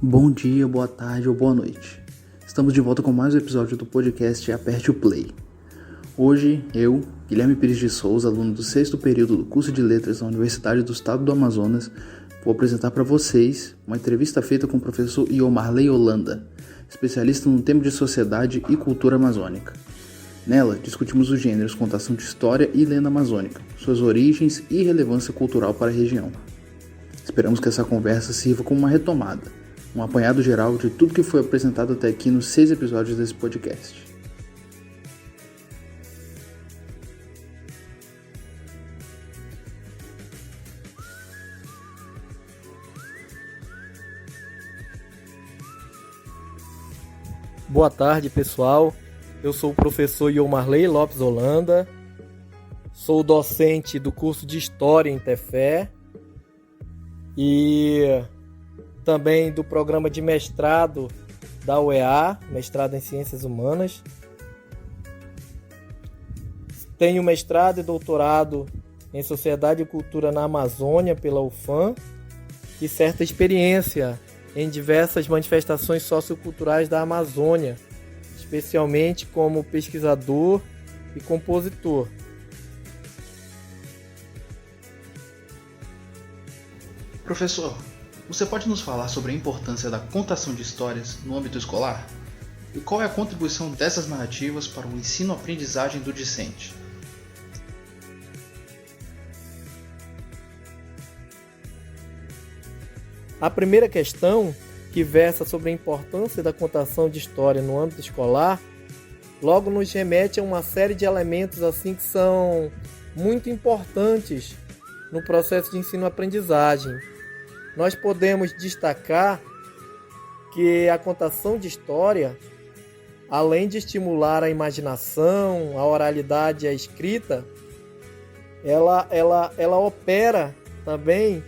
Bom dia, boa tarde ou boa noite. Estamos de volta com mais um episódio do podcast Aperte o Play. Hoje, eu, Guilherme Pires de Souza, aluno do 6º período do curso de Letras da Universidade do Estado do Amazonas, vou apresentar para vocês uma entrevista feita com o professor Iomarley Holanda, especialista no tema de sociedade e cultura amazônica. Nela, discutimos os gêneros contação de história e lenda amazônica, suas origens e relevância cultural para a região. Esperamos que essa conversa sirva como uma retomada, um apanhado geral de tudo que foi apresentado até aqui nos 6 episódios desse podcast. Boa tarde, pessoal. Eu sou o professor Iomarley Lopes Holanda, sou docente do curso de História em Tefé e também do programa de mestrado da UEA, mestrado em Ciências Humanas. Tenho mestrado e doutorado em Sociedade e Cultura na Amazônia pela UFAM e certa experiência em diversas manifestações socioculturais da Amazônia, especialmente como pesquisador e compositor. Professor, você pode nos falar sobre a importância da contação de histórias no âmbito escolar? E qual é a contribuição dessas narrativas para o ensino-aprendizagem do discente? A primeira questão, que versa sobre a importância da contação de história no âmbito escolar, logo nos remete a uma série de elementos assim que são muito importantes no processo de ensino-aprendizagem. Nós podemos destacar que a contação de história, além de estimular a imaginação, a oralidade e a escrita, ela opera também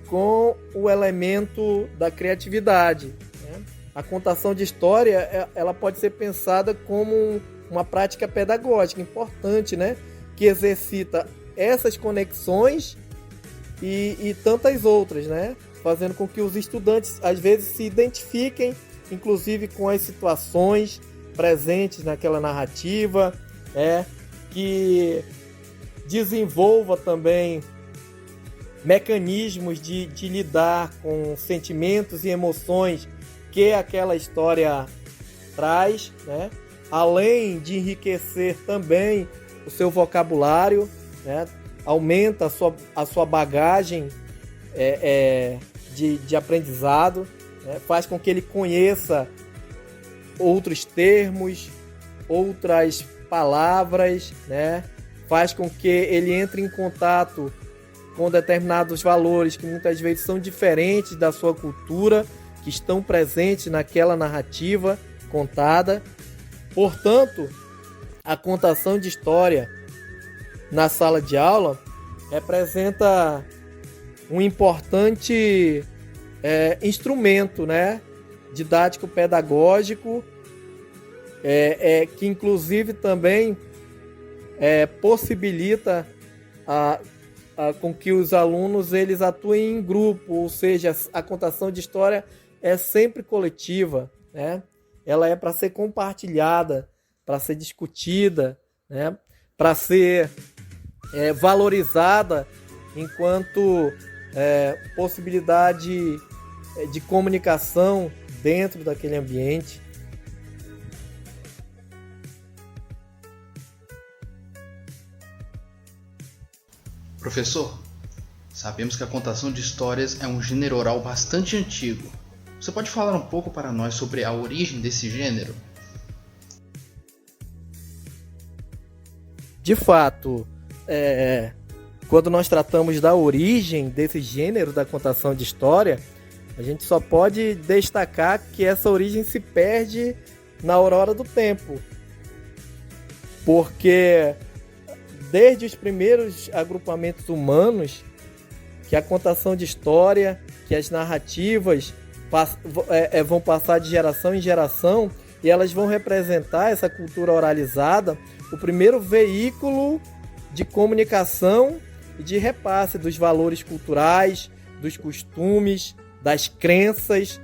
com o elemento da criatividade, né? A contação de história ela pode ser pensada como uma prática pedagógica importante, né? Que exercita essas conexões e tantas outras, né? Fazendo com que os estudantes às vezes se identifiquem, inclusive com as situações presentes naquela narrativa, que desenvolva também mecanismos de lidar com sentimentos e emoções que aquela história traz, né? Além de enriquecer também o seu vocabulário, né? Aumenta a sua bagagem de aprendizado, né? Faz com que ele conheça outros termos, outras palavras, né? Faz com que ele entre em contato com determinados valores que muitas vezes são diferentes da sua cultura, que estão presentes naquela narrativa contada. Portanto, a contação de história na sala de aula representa um importante instrumento, né, didático-pedagógico, que inclusive também possibilita com que os alunos eles atuem em grupo, ou seja, a contação de história é sempre coletiva, né? Ela é para ser compartilhada, para ser discutida, né? Para ser valorizada enquanto possibilidade de comunicação dentro daquele ambiente. Professor, sabemos que a contação de histórias é um gênero oral bastante antigo. Você pode falar um pouco para nós sobre a origem desse gênero? De fato, quando nós tratamos da origem desse gênero da contação de história, a gente só pode destacar que essa origem se perde na aurora do tempo. Porque desde os primeiros agrupamentos humanos, que a contação de história, que as narrativas vão passar de geração em geração e elas vão representar essa cultura oralizada, o primeiro veículo de comunicação e de repasse dos valores culturais, dos costumes, das crenças,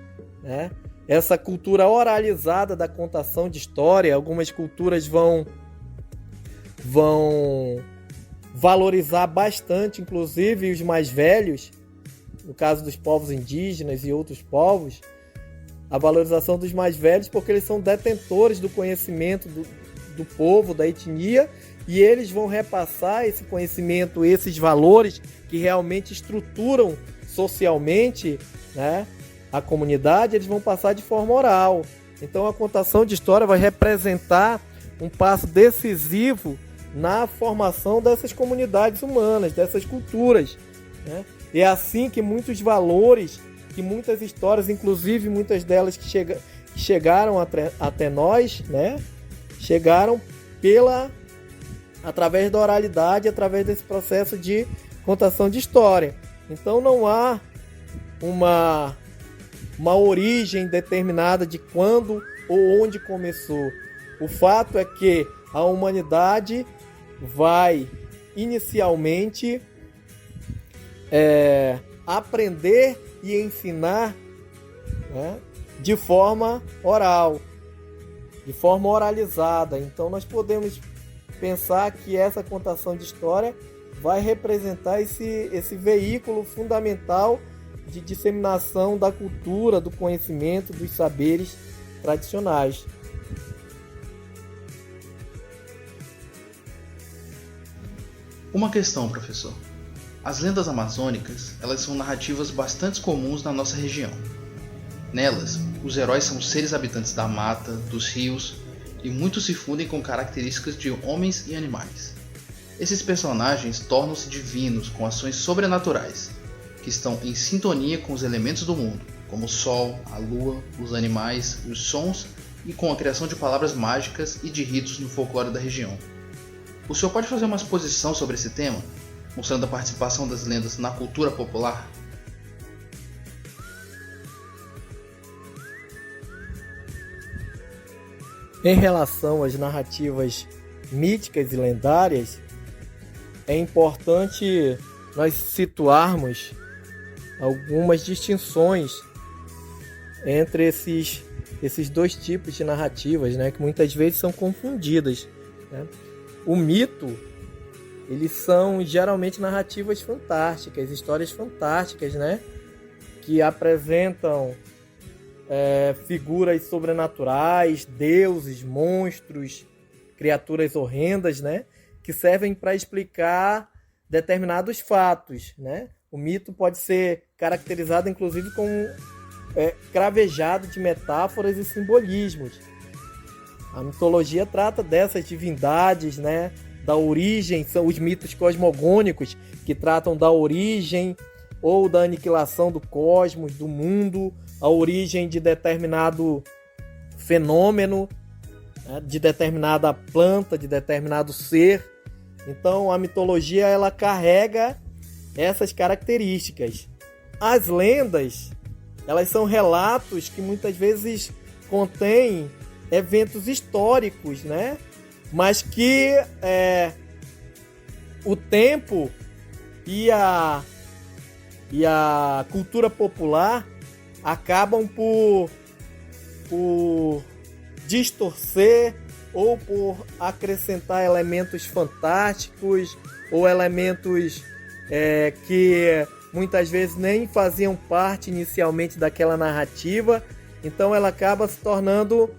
né? Essa cultura oralizada da contação de história, algumas culturas vão valorizar bastante, inclusive os mais velhos, no caso dos povos indígenas e outros povos, a valorização dos mais velhos, porque eles são detentores do conhecimento do povo, da etnia, e eles vão repassar esse conhecimento, esses valores que realmente estruturam socialmente, né, a comunidade, eles vão passar de forma oral. Então a contação de história vai representar um passo decisivo na formação dessas comunidades humanas, dessas culturas, né? E é assim que muitos valores, que muitas histórias, inclusive muitas delas que chegaram até nós, né, chegaram através da oralidade, através desse processo de contação de história. Então não há uma origem determinada de quando ou onde começou. O fato é que a humanidade vai inicialmente aprender e ensinar, né, de forma oral, de forma oralizada. Então nós podemos pensar que essa contação de história vai representar esse veículo fundamental de disseminação da cultura, do conhecimento, dos saberes tradicionais. Uma questão, professor. As lendas amazônicas, elas são narrativas bastante comuns na nossa região. Nelas, os heróis são seres habitantes da mata, dos rios, e muitos se fundem com características de homens e animais. Esses personagens tornam-se divinos com ações sobrenaturais, que estão em sintonia com os elementos do mundo, como o sol, a lua, os animais, os sons e com a criação de palavras mágicas e de ritos no folclore da região. O senhor pode fazer uma exposição sobre esse tema, mostrando a participação das lendas na cultura popular? Em relação às narrativas míticas e lendárias, é importante nós situarmos algumas distinções entre esses dois tipos de narrativas, né, que muitas vezes são confundidas, né? O mito, eles são geralmente narrativas fantásticas, histórias fantásticas, né, que apresentam figuras sobrenaturais, deuses, monstros, criaturas horrendas, né, que servem para explicar determinados fatos, né? O mito pode ser caracterizado, inclusive, como cravejado de metáforas e simbolismos. A mitologia trata dessas divindades, né? Da origem, são os mitos cosmogônicos, que tratam da origem ou da aniquilação do cosmos, do mundo, a origem de determinado fenômeno, né? De determinada planta, de determinado ser. Então, a mitologia, ela carrega essas características. As lendas, elas são relatos que muitas vezes contêm eventos históricos, né? Mas que o tempo e a cultura popular acabam por distorcer ou por acrescentar elementos fantásticos ou elementos que muitas vezes nem faziam parte inicialmente daquela narrativa. Então ela acaba se tornando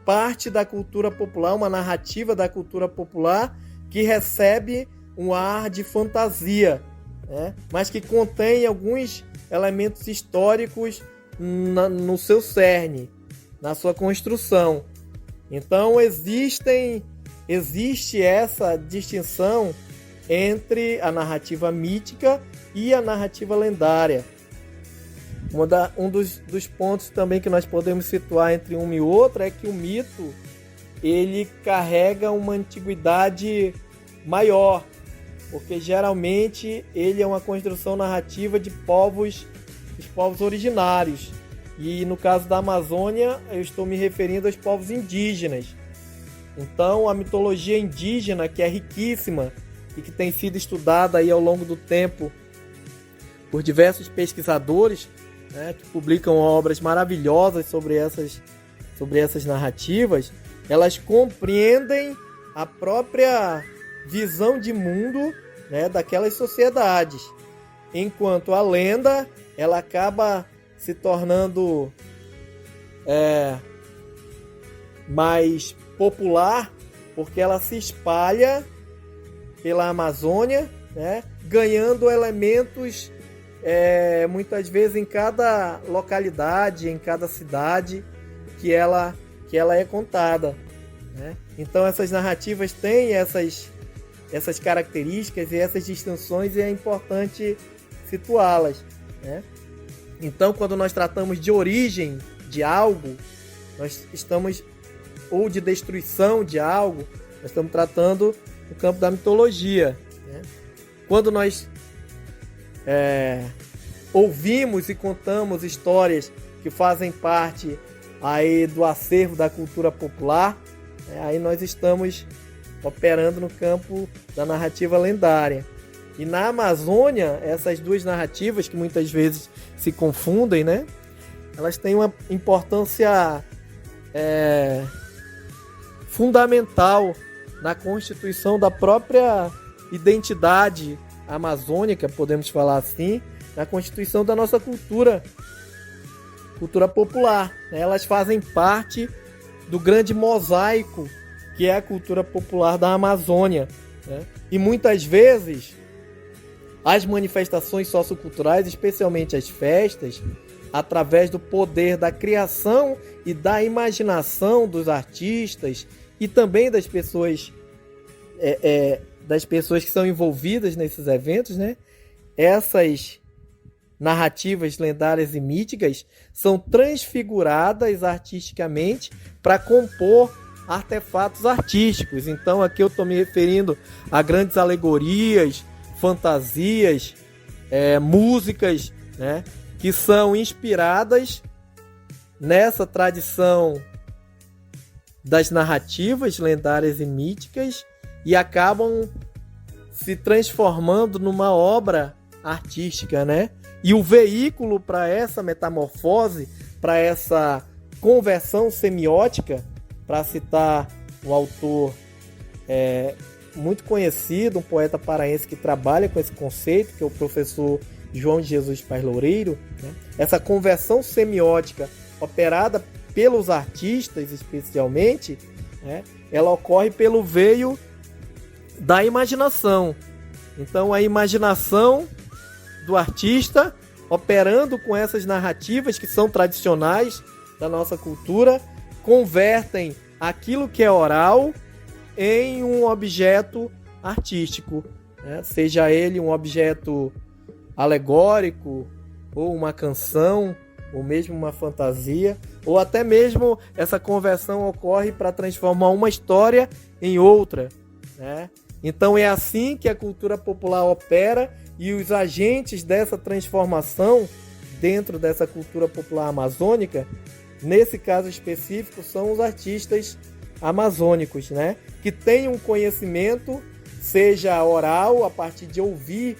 parte da cultura popular, uma narrativa da cultura popular que recebe um ar de fantasia, né? Mas que contém alguns elementos históricos no seu cerne, na sua construção. Então existe essa distinção entre a narrativa mítica e a narrativa lendária. Um dos pontos também que nós podemos situar entre uma e outra é que o mito, ele carrega uma antiguidade maior, porque geralmente ele é uma construção narrativa de povos originários. E no caso da Amazônia, eu estou me referindo aos povos indígenas. Então, a mitologia indígena, que é riquíssima e que tem sido estudada aí ao longo do tempo por diversos pesquisadores, né, que publicam obras maravilhosas sobre essas narrativas, elas compreendem a própria visão de mundo, né, daquelas sociedades, enquanto a lenda ela acaba se tornando mais popular porque ela se espalha pela Amazônia, né, ganhando elementos muitas vezes em cada localidade, em cada cidade que ela é contada, né? Então essas narrativas têm essas características e essas distinções, e é importante situá-las, né? Então, quando nós tratamos de origem de algo, ou de destruição de algo, nós estamos tratando no campo da mitologia, né? Quando nós ouvimos e contamos histórias que fazem parte aí do acervo da cultura popular, aí nós estamos operando no campo da narrativa lendária. E na Amazônia, essas duas narrativas, que muitas vezes se confundem, né, elas têm uma importância fundamental na constituição da própria identidade amazônica, podemos falar assim, na constituição da nossa cultura popular, né? Elas fazem parte do grande mosaico que é a cultura popular da Amazônia, né? E muitas vezes as manifestações socioculturais, especialmente as festas, através do poder da criação e da imaginação dos artistas e também das pessoas que são envolvidas nesses eventos, né? Essas narrativas lendárias e míticas são transfiguradas artisticamente para compor artefatos artísticos. Então aqui eu estou me referindo a grandes alegorias, fantasias, músicas, né, que são inspiradas nessa tradição das narrativas lendárias e míticas e acabam se transformando numa obra artística, né? E o veículo para essa metamorfose, para essa conversão semiótica, para citar um autor muito conhecido, um poeta paraense que trabalha com esse conceito, que é o professor João de Jesus Paz Loureiro, né? Essa conversão semiótica operada pelos artistas, especialmente, né? Ela ocorre pelo veio da imaginação. Então, a imaginação do artista, operando com essas narrativas que são tradicionais da nossa cultura, convertem aquilo que é oral em um objeto artístico, né? Seja ele um objeto alegórico, ou uma canção, ou mesmo uma fantasia, ou até mesmo essa conversão ocorre para transformar uma história em outra, né? Então é assim que a cultura popular opera, e os agentes dessa transformação dentro dessa cultura popular amazônica, nesse caso específico, são os artistas amazônicos, né? Que têm um conhecimento, seja oral, a partir de ouvir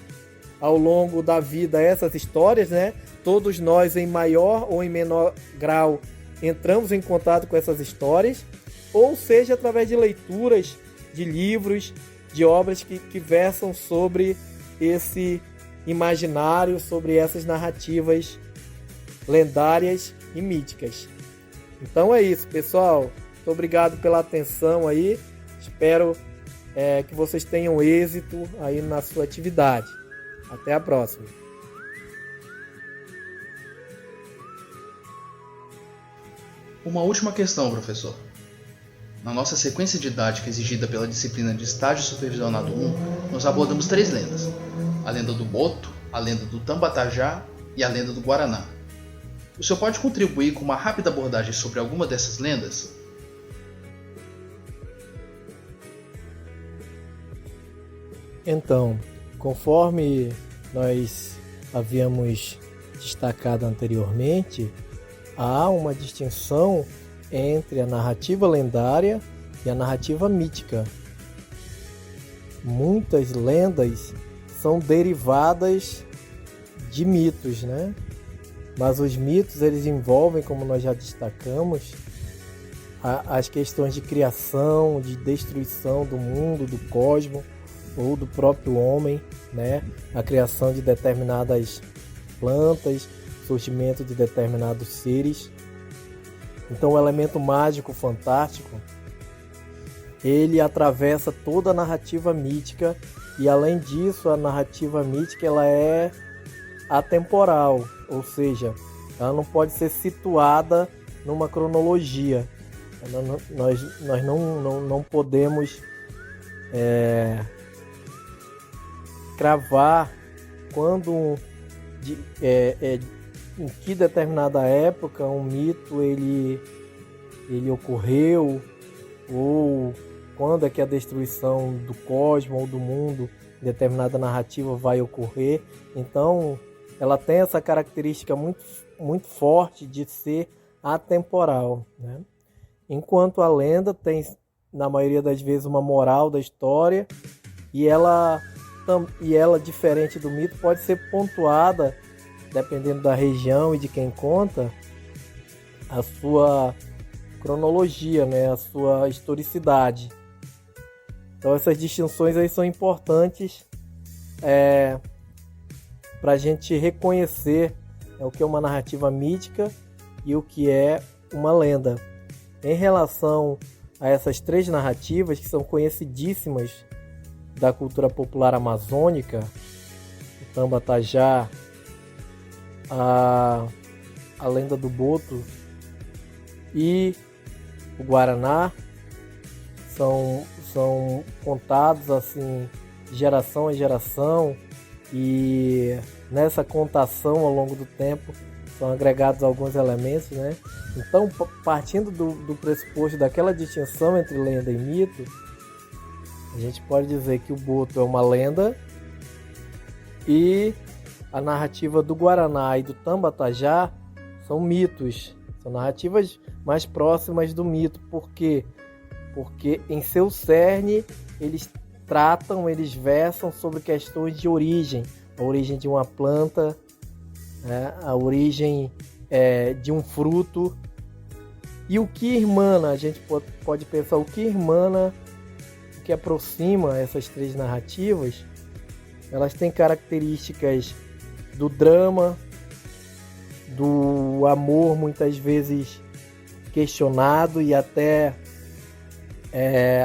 ao longo da vida essas histórias, né? Todos nós, em maior ou em menor grau, entramos em contato com essas histórias, ou seja, através de leituras, de livros, de obras que versam sobre esse imaginário, sobre essas narrativas lendárias e míticas. Então é isso, pessoal. Muito obrigado pela atenção aí. Espero que vocês tenham êxito aí na sua atividade. Até a próxima. Uma última questão, professor. Na nossa sequência didática exigida pela disciplina de Estágio Supervisionado 1, nós abordamos 3 lendas: a lenda do Boto, a lenda do Tambatajá e a lenda do Guaraná. O senhor pode contribuir com uma rápida abordagem sobre alguma dessas lendas? Então, conforme nós havíamos destacado anteriormente, há uma distinção entre a narrativa lendária e a narrativa mítica. Muitas lendas são derivadas de mitos, né? Mas os mitos, eles envolvem, como nós já destacamos, as questões de criação, de destruição do mundo, do cosmos ou do próprio homem, né? A criação de determinadas plantas, surgimento de determinados seres. Então o elemento mágico fantástico, ele atravessa toda a narrativa mítica, e além disso a narrativa mítica ela é atemporal, ou seja, ela não pode ser situada numa cronologia. Nós não podemos cravar quando em que determinada época um mito ele ocorreu, ou quando é que a destruição do cosmos ou do mundo em determinada narrativa vai ocorrer. Então ela tem essa característica muito, muito forte de ser atemporal, né? Enquanto a lenda tem, na maioria das vezes, uma moral da história, e ela, diferente do mito, pode ser pontuada, dependendo da região e de quem conta, a sua cronologia, né? A sua historicidade. Então essas distinções aí são importantes para a gente reconhecer o que é uma narrativa mítica e o que é uma lenda. Em relação a essas três narrativas que são conhecidíssimas da cultura popular amazônica, o Tambatajá, a lenda do Boto e o Guaraná, são contados assim geração a geração, e nessa contação ao longo do tempo são agregados alguns elementos, né? Então, partindo do pressuposto daquela distinção entre lenda e mito, a gente pode dizer que o Boto é uma lenda e a narrativa do Guaraná e do Tambatajá são mitos, são narrativas mais próximas do mito. Por quê? Porque em seu cerne eles versam sobre questões de origem, a origem de uma planta, né? A origem de um fruto, e o que irmana, a gente pode pensar o que irmana, o que aproxima essas três narrativas. Elas têm características do drama, do amor muitas vezes questionado e até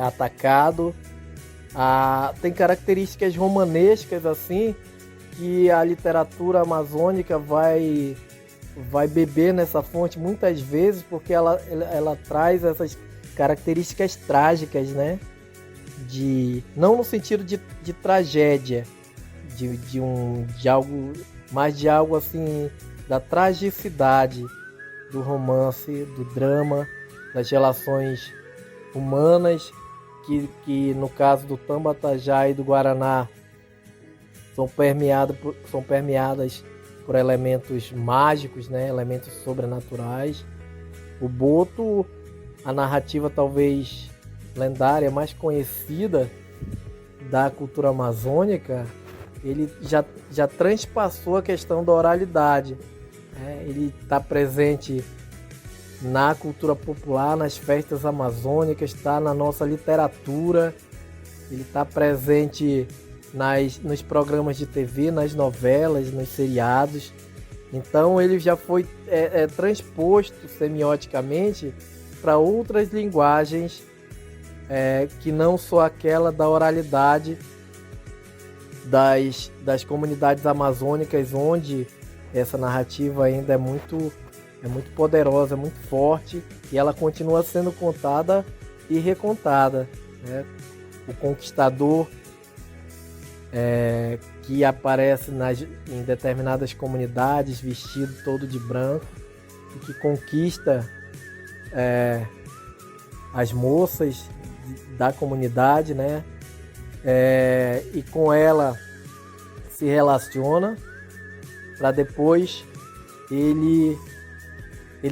atacado. Tem características romanescas assim, que a literatura amazônica vai beber nessa fonte muitas vezes, porque ela traz essas características trágicas, né? Não no sentido de tragédia, de algo, mas de algo assim, da tragicidade do romance, do drama, das relações humanas, que no caso do Tambatajá e do Guaraná são permeadas por elementos mágicos, né? Elementos sobrenaturais. O Boto, a narrativa talvez lendária mais conhecida da cultura amazônica, ele já transpassou a questão da oralidade, né? Ele está presente na cultura popular, nas festas amazônicas, está na nossa literatura, ele está presente nos programas de TV, nas novelas, nos seriados. Então ele já foi transposto semioticamente para outras linguagens que não só aquela da oralidade das comunidades amazônicas, onde essa narrativa ainda é muito poderosa, muito forte, e ela continua sendo contada e recontada, né? O conquistador que aparece em determinadas comunidades vestido todo de branco e que conquista as moças da comunidade, né? E com ela se relaciona para depois ele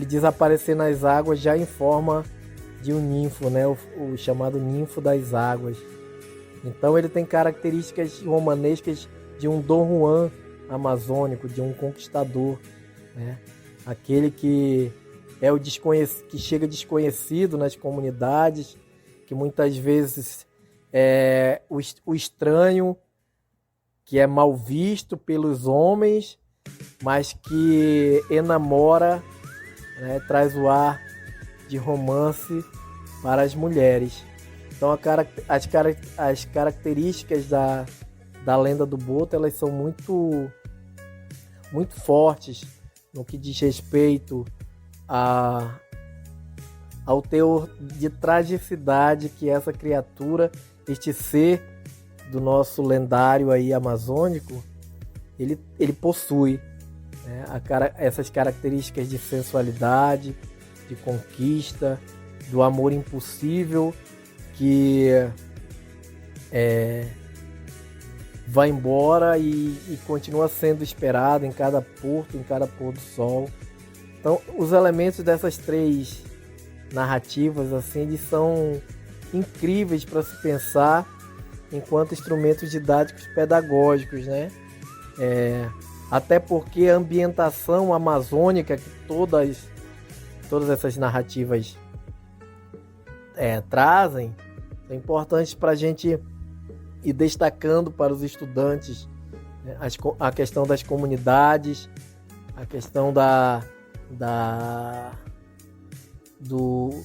desaparecer nas águas já em forma de um ninfo, né? O chamado ninfo das águas. Então ele tem características romanescas de um Dom Juan amazônico, de um conquistador, né? Aquele que é que chega desconhecido nas comunidades, que muitas vezes é o estranho, que é mal visto pelos homens, mas que enamora, né, traz o ar de romance para as mulheres. Então as características da lenda do Boto, elas são muito fortes no que diz respeito ao teor de tragicidade que essa criatura, este ser do nosso lendário aí amazônico, ele possui, né? Essas características de sensualidade, de conquista, do amor impossível que vai embora e continua sendo esperado em cada porto, em cada pôr do sol. Então, os elementos dessas 3 narrativas assim, eles são incríveis para se pensar enquanto instrumentos didáticos pedagógicos, né? Até porque a ambientação amazônica que todas essas narrativas trazem é importante para a gente ir destacando para os estudantes, né, a questão das comunidades, a questão do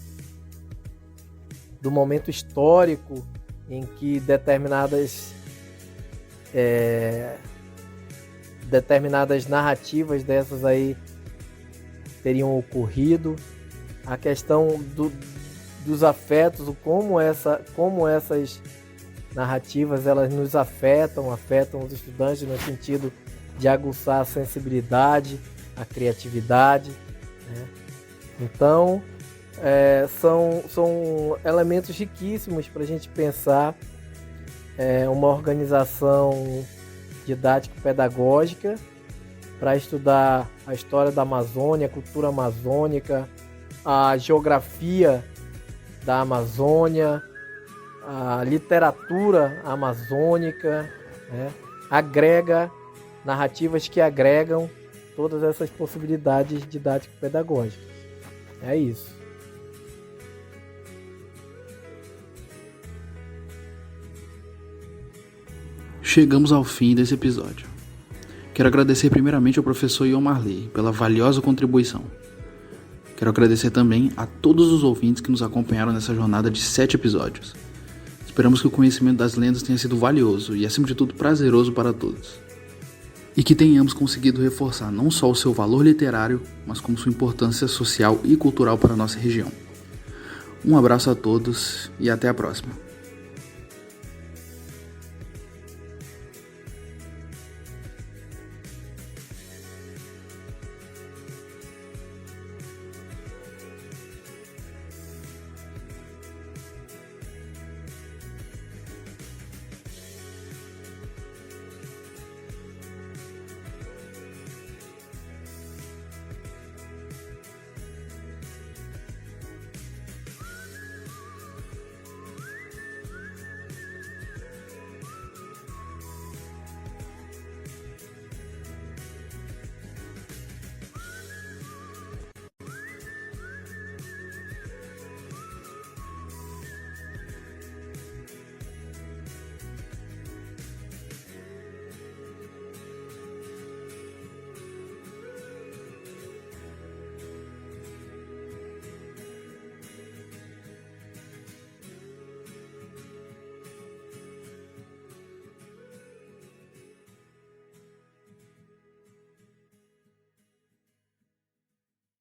momento histórico em que determinadas narrativas dessas aí teriam ocorrido, a questão dos afetos, como essas narrativas elas nos afetam os estudantes no sentido de aguçar a sensibilidade, a criatividade, né? Então, são elementos riquíssimos para a gente pensar uma organização didático-pedagógica para estudar a história da Amazônia, a cultura amazônica, a geografia da Amazônia, a literatura amazônica, né? Agrega narrativas que agregam todas essas possibilidades didático-pedagógicas. É isso. Chegamos ao fim desse episódio. Quero agradecer primeiramente ao professor Ion Marley pela valiosa contribuição. Quero agradecer também a todos os ouvintes que nos acompanharam nessa jornada de 7 episódios. Esperamos que o conhecimento das lendas tenha sido valioso e, acima de tudo, prazeroso para todos. E que tenhamos conseguido reforçar não só o seu valor literário, mas como sua importância social e cultural para a nossa região. Um abraço a todos e até a próxima.